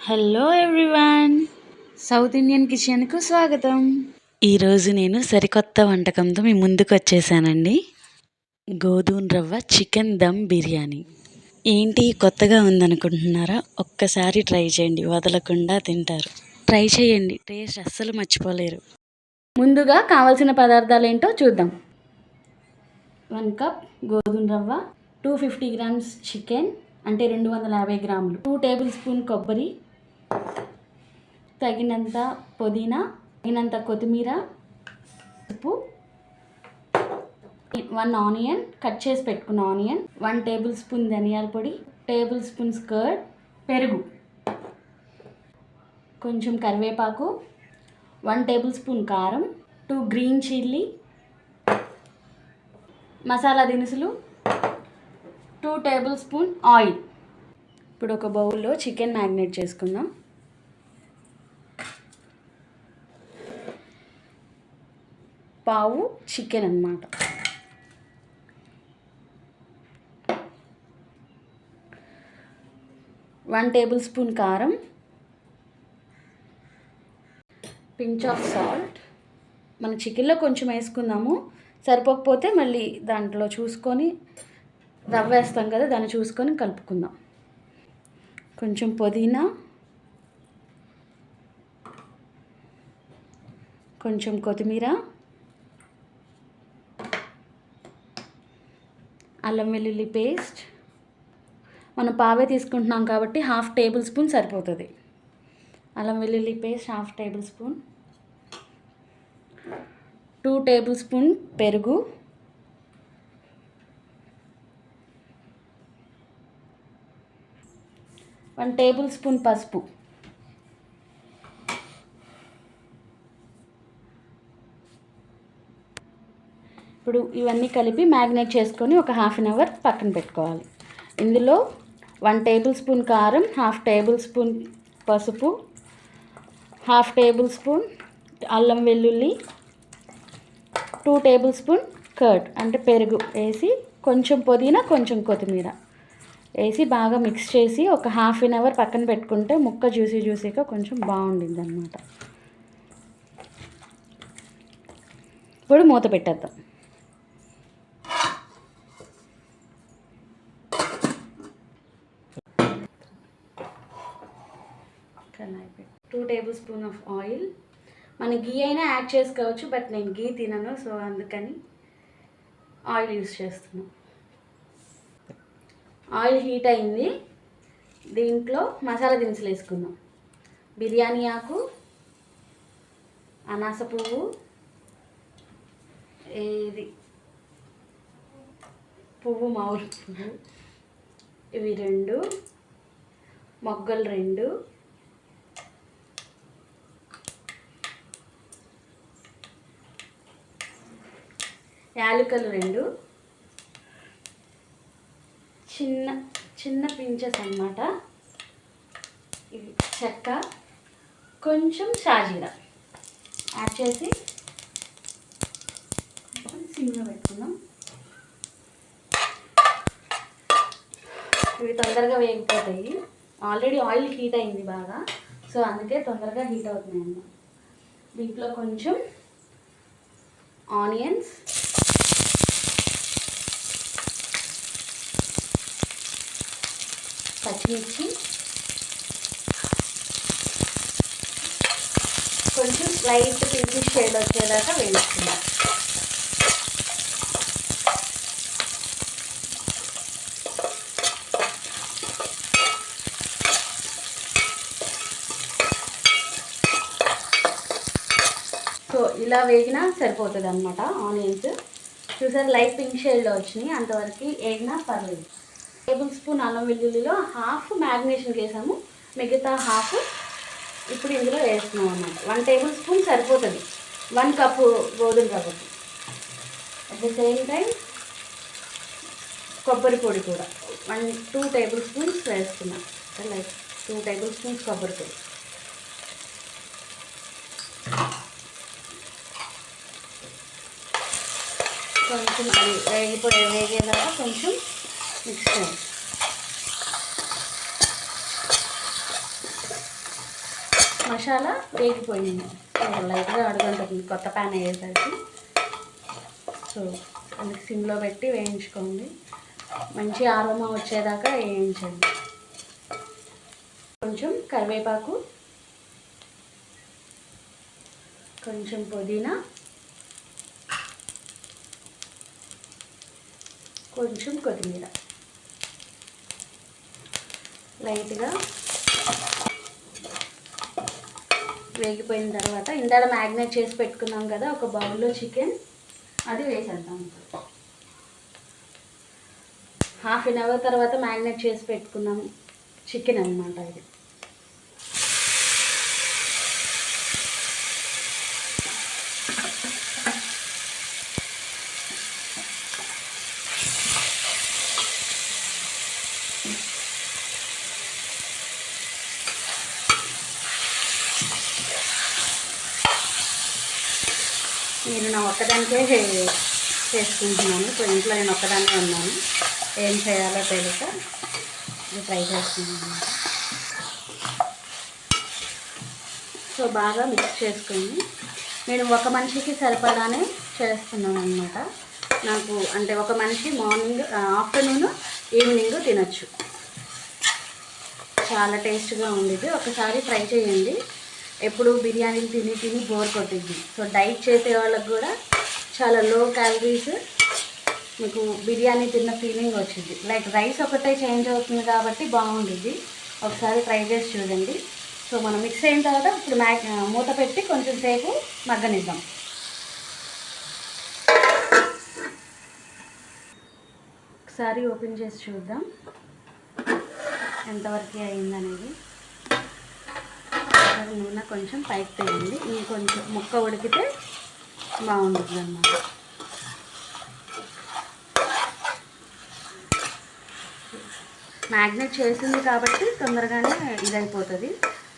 Hello everyone, south Indian కిచెన్కు స్వాగతం. ఈరోజు నేను సరికొత్త వంటకంతో మీ ముందుకు వచ్చేసానండి. గోధుమ రవ్వ చికెన్ దమ్ బిర్యానీ. ఏంటి కొత్తగా ఉందనుకుంటున్నారా? ఒక్కసారి ట్రై చేయండి, వదలకుండా తింటారు. ట్రై చేయండి, టేస్ట్ అస్సలు మర్చిపోలేరు. ముందుగా కావాల్సిన పదార్థాలు ఏంటో చూద్దాం. 1 కప్ గోధుమ రవ్వ, 250 గ్రామ్స్ చికెన్ అంటే 250 గ్రాములు, 2 టేబుల్ స్పూన్ కొబ్బరి, తగినంత పుదీనా, తగినంత కొత్తిమీర, ఉప్పు, 1 ఆనియన్ కట్ చేసి పెట్టుకున్న ఆనియన్, 1 టేబుల్ స్పూన్ ధనియాల పొడి, టేబుల్ స్పూన్ కర్డ్, పెరుగు, కొంచెం కరివేపాకు, 1 టేబుల్ స్పూన్ కారం, 2 గ్రీన్ చిల్లీ, మసాలా దినుసులు, 2 టేబుల్ స్పూన్ ఆయిల్. ఇప్పుడు ఒక బౌల్లో చికెన్ మ్యారినేట్ చేసుకుందాం. పావు చికెన్ అన్నమాట. వన్ టేబుల్ స్పూన్ కారం, పించ్ ఆఫ్ సాల్ట్. మన చికెన్లో కొంచెం వేసుకుందాము, సరిపోకపోతే మళ్ళీ దాంట్లో చూసుకొని రవ్వ వేస్తాం కదా, దాన్ని చూసుకొని కలుపుకుందాం. కొంచెం పుదీనా, కొంచెం కొత్తిమీర, అల్లం వెల్లుల్లి పేస్ట్. మనం పావే తీసుకుంటున్నాం కాబట్టి 1/2 టేబుల్ స్పూన్ సరిపోతుంది. అల్లం వెల్లుల్లి paste 1/2 tablespoon, 2 tablespoon పెరుగు, వన్ టేబుల్ స్పూన్ పసుపు, ఇప్పుడు ఇవన్నీ కలిపి మ్యారినేట్ చేసుకొని ఒక 1/2 అవర్ పక్కన పెట్టుకోవాలి. ఇందులో 1 టేబుల్ స్పూన్ కారం, 1/2 టేబుల్ స్పూన్ పసుపు, 1/2 టేబుల్ స్పూన్ అల్లం వెల్లుల్లి, 2 టేబుల్ స్పూన్ కర్డ్ అంటే పెరుగు వేసి, కొంచెం పుదీనా, కొంచెం కొత్తిమీర వేసి బాగా మిక్స్ చేసి ఒక 1/2 అవర్ పక్కన పెట్టుకుంటే ముక్క జ్యూసీగా కొంచెం బాగుంటుంది అన్నమాట. ఇప్పుడు మూత పెట్టేద్దాం. 2 టేబుల్ స్పూన్ ఆఫ్ ఆయిల్. మన గీ అయినా యాడ్ చేసుకోవచ్చు, బట్ నేను గీ తినను, సో అందుకని ఆయిల్ యూస్ చేస్తున్నాను. ఆయిల్ హీట్ అయింది, దీంట్లో మసాలా దినుసులు వేసుకుందాం. బిర్యానీ ఆకు, అనాస పువ్వు, మామూలు పువ్వు, ఇవి 2, మొగ్గలు 2, యాలకులు 2, చిన్న పించెస్ అన్నమాట. ఇవి చెక్క, కొంచెం షాజీరా యాడ్ చేసి సిమ్లో పెట్టుకుందాం. ఇవి తొందరగా వేగిపోతాయి. ఆల్రెడీ ఆయిల్ హీట్ అయింది బాగా, సో అందుకే తొందరగా హీట్ అవుతున్నాయి అన్నమాట. దీంట్లో కొంచెం ఆనియన్స్, పచ్చిమిర్చి, కొంచెం లైట్ పింక్ షేడ్ వచ్చేదాకా వేయించుకుందాం. సో ఇలా వేగినా సరిపోతుంది అన్నమాట. ఆనియన్స్ చూసారు లైట్ పింక్ షేడ్లో వచ్చినాయి, అంతవరకు వేగినా పర్లేదు. టేబుల్ స్పూన్ అల్లం వెల్లుల్లిలో 1/2 మ్యారినేషన్ చేసాము, మిగతా 1/2 ఇప్పుడు ఇందులో వేస్తున్నాం అన్నమాట. 1 టేబుల్ స్పూన్ సరిపోతుంది 1 కప్పు గోధుమ రవ్వకి. అట్ ద సేమ్ టైం కొబ్బరి పొడి కూడా 2 టేబుల్ స్పూన్స్ వేస్తున్నాం, లైక్ 2 టేబుల్ స్పూన్స్ కొబ్బరి పొడి. కొంచెం అది వేగేలాగా కొంచెం మిక్స్ చేయాలి. మసాలా వేగిపోయింది. లైట్గా అడుగుంటుంది కొత్త ప్యాన్ అయ్యేసరికి. సో అందుకు సిమ్లో పెట్టి వేయించుకోండి. మంచి ఆరోమా వచ్చేదాకా వేయించండి. కొంచెం కరివేపాకు, కొంచెం పుదీనా, కొంచెం కొత్తిమీర లైట్గా వేగిపోయిన తర్వాత ఇందాక మ్యాగ్నేట్ చేసి పెట్టుకున్నాం కదా ఒక బౌల్లో చికెన్, అది వేసేద్దాం. హాఫ్ అన్ అవర్ తర్వాత మ్యాగ్నేట్ చేసి పెట్టుకున్నాం చికెన్ అన్నమాట ఇది. నేను నా ఒక్కదానికే చేసుకుంటున్నాను. సో ఇంట్లో నేను ఒక్కదానికే ఉన్నాను, ఏం చేయాలో తెలియక ఇది ట్రై చేస్తున్నాను. సో బాగా మిక్స్ చేసుకొని నేను ఒక మనిషికి సరిపడానే చేస్తున్నాను అన్నమాట. నాకు అంటే ఒక మనిషి మార్నింగ్, ఆఫ్టర్నూన్, ఈవినింగ్ తినచ్చు. చాలా టేస్ట్గా ఉండేది. ఒకసారి ట్రై చేయండి. ఎప్పుడు బిర్యానీలు తిని తిని బోర్ కొట్టింది. సో డైట్ చేసే వాళ్ళకి కూడా చాలా లో క్యాలరీస్, మీకు బిర్యానీ తిన్న ఫీలింగ్ వచ్చింది. లైక్ రైస్ ఒకటే చేంజ్ అవుతుంది కాబట్టి బాగుంటుంది. ఒకసారి ట్రై చేసి చూడండి. సో మనం మిక్స్ అయిన తర్వాత ఇప్పుడు మూత పెట్టి కొంచెం సేపు మగ్గనిద్దాం. ఒకసారి ఓపెన్ చేసి చూద్దాం ఎంతవరకు అయిందనేది. నూనె కొంచెం పైకి తేయండి. ఇంకొంచెం ముక్క ఉడికితే బాగుంటుంది అన్నమాట. మ్యాగ్నేట్ చేసింది కాబట్టి తొందరగానే ఇదైపోతుంది.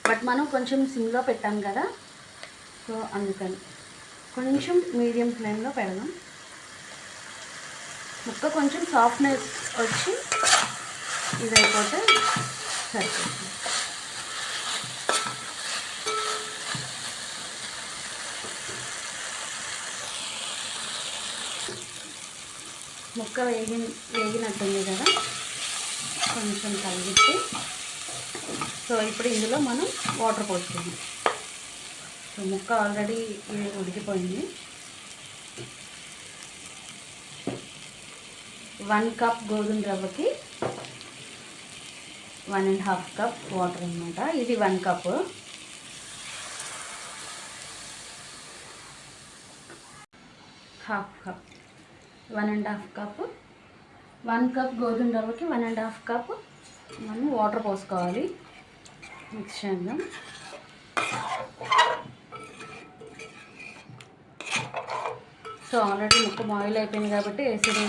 బట్ మనం కొంచెం సిమ్లో పెట్టాం కదా, సో అందుకని కొంచెం మీడియం ఫ్లేమ్లో పెడదాం. ముక్క కొంచెం సాఫ్ట్నెస్ వచ్చి ఇదైపోతే సరిపోతుంది. ముక్క వేగినట్టుంది కదా, కొంచెం కలిగితే. సో ఇప్పుడు ఇందులో మనం వాటర్ పోసుకుందాం. సో ముక్క ఆల్రెడీ ఉడికిపోయింది. 1 కప్ గోధుమ రవ్వకి 1.5 కప్ వాటర్ అన్నమాట. ఇది 1 cup. Half cup, 1.5 cup. 1 cup గోధుమ రవ్వకి 1.5 కప్ మనం వాటర్ పోసుకోవాలి. మిక్స్ చేద్దాం. సో ఆల్రెడీ ముక్క బాయిల్ అయిపోయింది కాబట్టి ఎసురు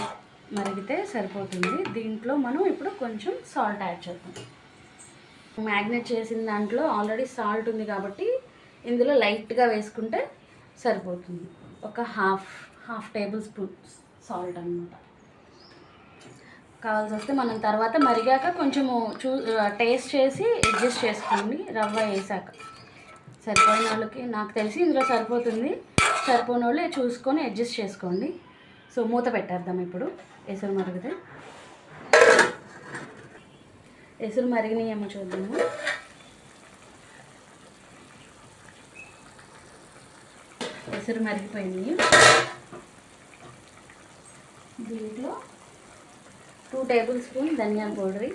మరిగితే సరిపోతుంది. దీంట్లో మనం ఇప్పుడు కొంచెం సాల్ట్ యాడ్ చేద్దాం. మ్యాగ్నేట్ చేసిన దాంట్లో ఆల్రెడీ సాల్ట్ ఉంది కాబట్టి ఇందులో లైట్గా వేసుకుంటే సరిపోతుంది. ఒక హాఫ్ టేబుల్ స్పూన్ సాల్ట్ అన్నమాట. కావాల్సి వస్తే మనం తర్వాత మరిగాక కొంచెము టేస్ట్ చేసి అడ్జస్ట్ చేసుకోండి. రవ్వ వేసాక సరిపోయిన వాళ్ళకి, నాకు తెలిసి ఇందులో సరిపోతుంది, సరిపోయిన వాళ్ళు చూసుకొని అడ్జస్ట్ చేసుకోండి. సో మూత పెట్టేద్దాం. ఇప్పుడు ఎసురు మరిగితే, ఎసురు మరిగినాయేమో చూద్దాము. ఎసురు మరిగిపోయినాయి. దీంట్లో 2 టేబుల్ స్పూన్ ధనియాల పౌడర్,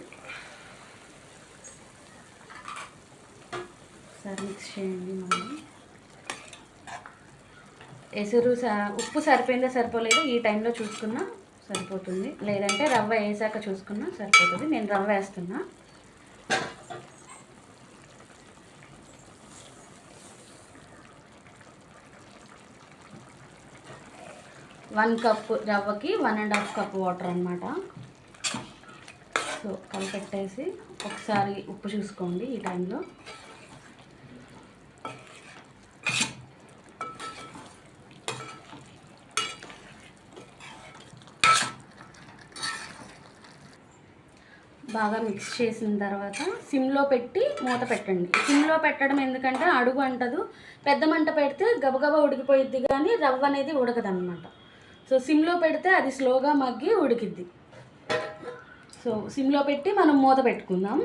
ఒకసారి మిక్స్ చేయండి. మనం ఎసురు ఉప్పు సరిపోయిందో సరిపోలేదో ఈ టైంలో చూసుకున్నా సరిపోతుంది, లేదంటే రవ్వ వేసాక చూసుకున్నా సరిపోతుంది. నేను రవ్వ వేస్తున్నా. వన్ కప్ రవ్వకి 1.5 కప్ వాటర్ అన్నమాట. సో కలిపెట్టేసి ఒకసారి ఉప్పు చూసుకోండి ఈ టైంలో. బాగా మిక్స్ చేసిన తర్వాత సిమ్లో పెట్టి మూత పెట్టండి. సిమ్లో పెట్టడం ఎందుకంటే అడుగు అంటదు, పెద్ద మంట పెడితే గబగబా ఉడికిపోయిద్ది కానీ రవ్వ అనేది ఉడకదన్నమాట. సో సిమ్లో పెడితే అది స్లోగా మగ్గి ఉడికిద్ది. సో సిమ్లో పెట్టి మనం మూత పెట్టుకుందాం.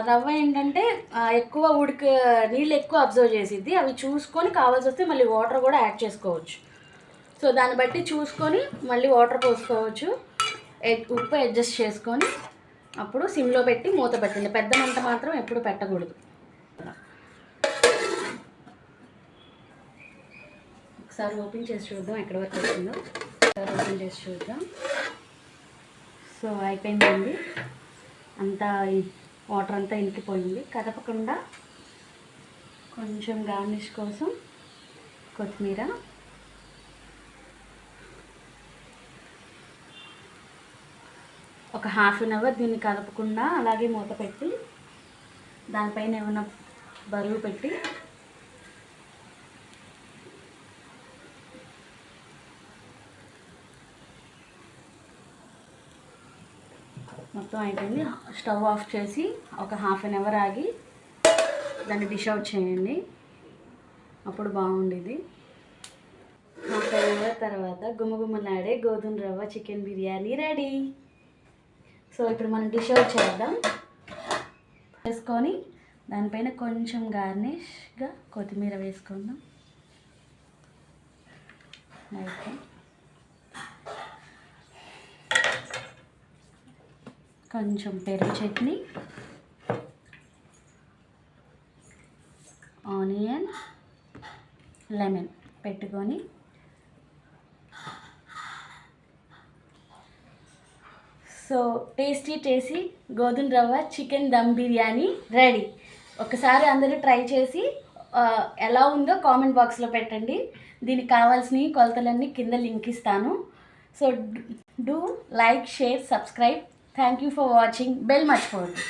రవ్వ ఏంటంటే ఎక్కువ నీళ్ళు ఎక్కువ అబ్జర్వ్ చేసిద్ది. అవి చూసుకొని కావాల్సి వస్తే మళ్ళీ వాటర్ కూడా యాడ్ చేసుకోవచ్చు. సో దాన్ని బట్టి చూసుకొని మళ్ళీ వాటర్ పోసుకోవచ్చు. ఉప్పు అడ్జస్ట్ చేసుకొని అప్పుడు సిమ్లో పెట్టి మూత పెట్టండి. పెద్ద మంట మాత్రం ఎప్పుడు పెట్టకూడదు. ఒకసారి ఓపెన్ చేసి చూద్దాం ఎక్కడ వరకు వచ్చిందో. ఒకసారి ఓపెన్ చేసి చూద్దాం. సో అయిపోయిందండి, అంతా వాటర్ అంతా ఇంకిపోయింది. కదపకుండా కొంచెం గార్నిష్ కోసం కొత్తిమీర, ఒక హాఫ్ అన్ అవర్ దీన్ని కదపకుండా అలాగే మూత పెట్టి దానిపైన ఏమైనా బరువు పెట్టి మొత్తం అయిపోయింది. స్టవ్ ఆఫ్ చేసి ఒక హాఫ్ అన్ అవర్ ఆగి దాన్ని డిష్ అవుట్ చేయండి, అప్పుడు బాగుండేది. హాఫ్ అన్ అవర్ తర్వాత గుమగుమలాడే గోధుమ రవ్వ చికెన్ బిర్యానీ రెడీ. సో ఇప్పుడు మనం డిష్ అవుట్ చేద్దాం. వేసుకొని దానిపైన కొంచెం గార్నిష్గా కొత్తిమీర వేసుకుందాం. అయితే కొంచెం పెరుగు చట్నీ, ఆనియన్, లెమన్ పెట్టుకొని సో టేస్టీ గోధుమ రవ్వ చికెన్ దమ్ బిర్యానీ రెడీ. ఒకసారి అందరూ ట్రై చేసి ఎలా ఉందో కామెంట్ బాక్స్లో పెట్టండి. దీనికి కావాల్సిన కొలతలన్నీ కింద లింక్ ఇస్తాను. So do like, share, subscribe. Thank you for watching. Bell మర్చిపోవద్దు.